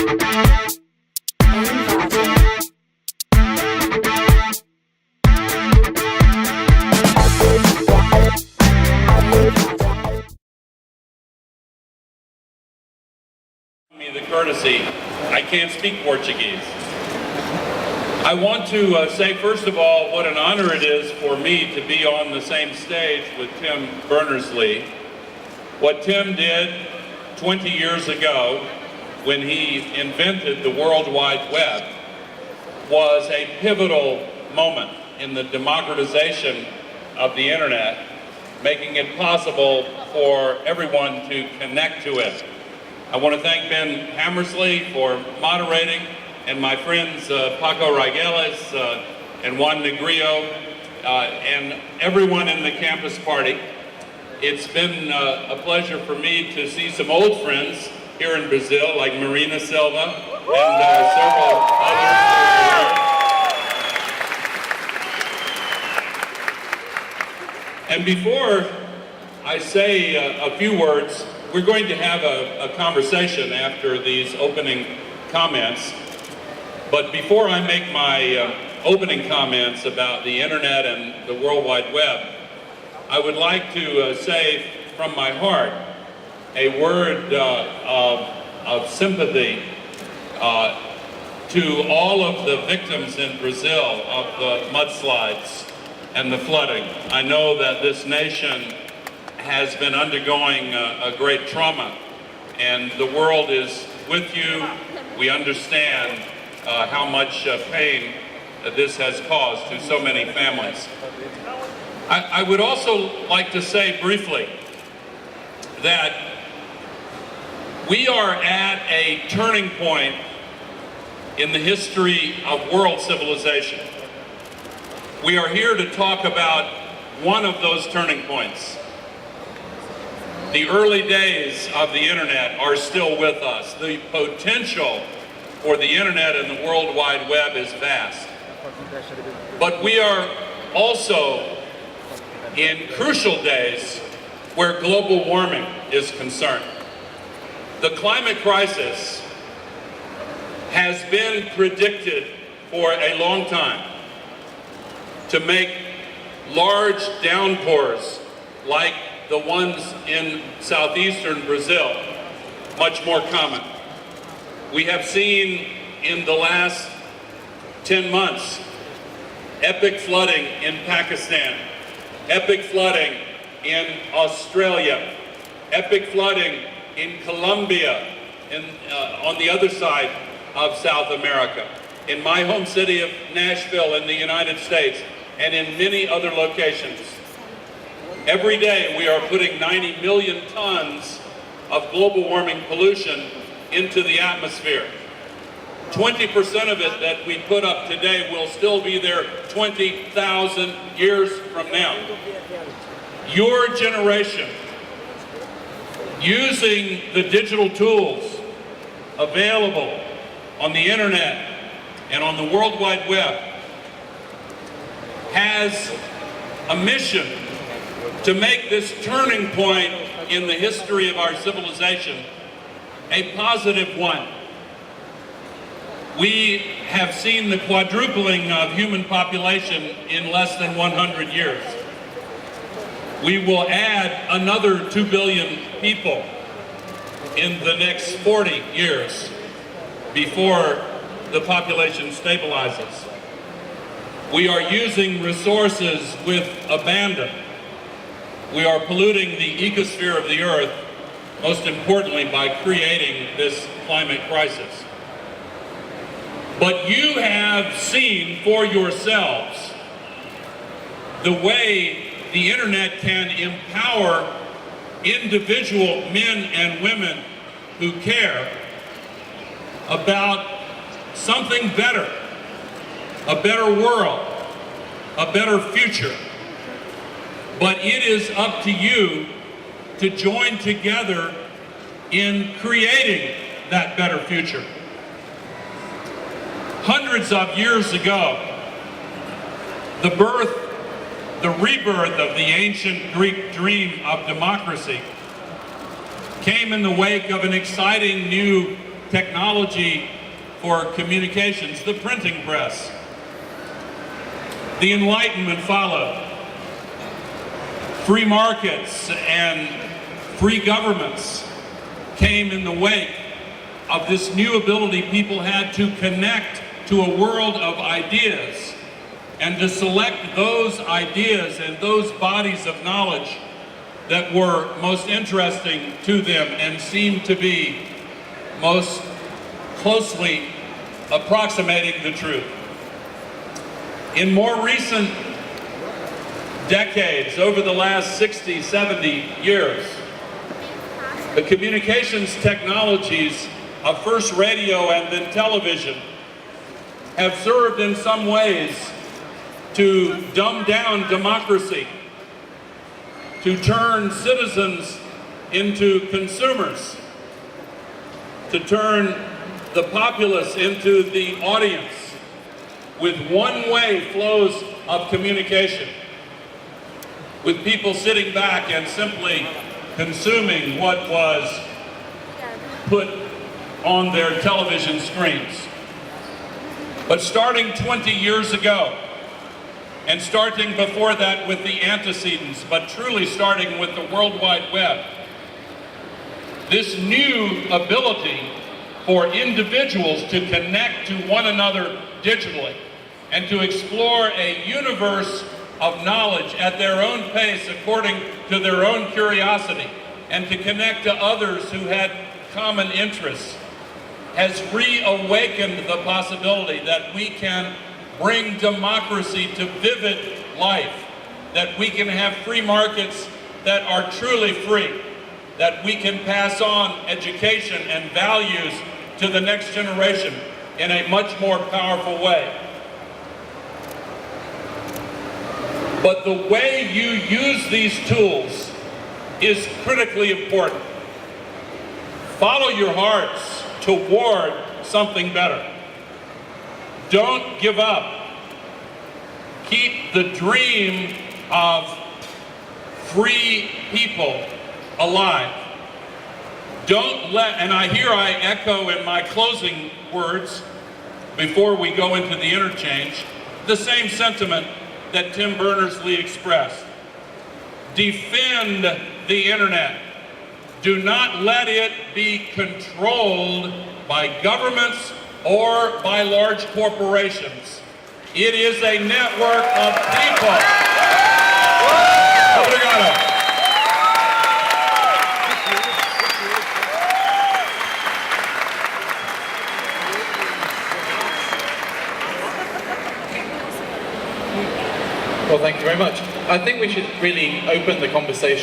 Me the courtesy, I can't speak Portuguese. I want to say first of all what an honor it is for me to be on the same stage with Tim Berners-Lee. What Tim did 20 years ago when he invented the World Wide Web was a pivotal moment in the democratization of the internet, making it possible for everyone to connect to it. I want to thank Ben Hammersley for moderating, and my friends Paco Raigueles and Juan Negrillo, and everyone in the campus party. It's been a pleasure for me to see some old friends here in Brazil, like Marina Silva and several others. And before I say a few words, we're going to have a conversation after these opening comments. But before I make my opening comments about the internet and the World Wide Web, I would like to say from my heart a word of sympathy to all of the victims in Brazil of the mudslides and the flooding. I know that this nation has been undergoing a great trauma, and the world is with you. We understand how much pain this has caused to so many families. I would also like to say briefly that we are at a turning point in the history of world civilization. We are here to talk about one of those turning points. The early days of the internet are still with us. The potential for the internet and the World Wide Web is vast. But we are also in crucial days where global warming is concerned. The climate crisis has been predicted for a long time to make large downpours like the ones in southeastern Brazil much more common. We have seen in the last 10 months epic flooding in Pakistan, epic flooding in Australia, epic flooding in Colombia, on the other side of South America, in my home city of Nashville in the United States, and in many other locations. Every day we are putting 90 million tons of global warming pollution into the atmosphere. 20% of it that we put up today will still be there 20,000 years from now. Your generation, using the digital tools available on the internet and on the World Wide Web, has a mission to make this turning point in the history of our civilization a positive one. We have seen the quadrupling of human population in less than 100 years. We will add another 2 billion people in the next 40 years before the population stabilizes. We are using resources with abandon. We are polluting the ecosphere of the earth, most importantly by creating this climate crisis. But you have seen for yourselves the way the internet can empower individual men and women who care about something better, a better world, a better future. But it is up to you to join together in creating that better future. Hundreds of years ago, the rebirth of the ancient Greek dream of democracy came in the wake of an exciting new technology for communications, the printing press. The Enlightenment followed. Free markets and free governments came in the wake of this new ability people had to connect to a world of ideas and to select those ideas and those bodies of knowledge that were most interesting to them and seemed to be most closely approximating the truth. In more recent decades, over the last 60, 70 years, the communications technologies of first radio and then television have served in some ways to dumb down democracy, to turn citizens into consumers, to turn the populace into the audience with one-way flows of communication, with people sitting back and simply consuming what was put on their television screens. But starting 20 years ago, and starting before that with the antecedents, but truly starting with the World Wide Web, this new ability for individuals to connect to one another digitally and to explore a universe of knowledge at their own pace according to their own curiosity and to connect to others who had common interests has reawakened the possibility that we can bring democracy to vivid life, that we can have free markets that are truly free, that we can pass on education and values to the next generation in a much more powerful way. But the way you use these tools is critically important. Follow your hearts toward something better. Don't give up. Keep the dream of free people alive. Don't let, and I echo in my closing words before we go into the interchange, the same sentiment that Tim Berners-Lee expressed. Defend the internet. Do not let it be controlled by governments or by large corporations. It is a network of people. Obrigado. Well, thank you very much. I think we should really open the conversation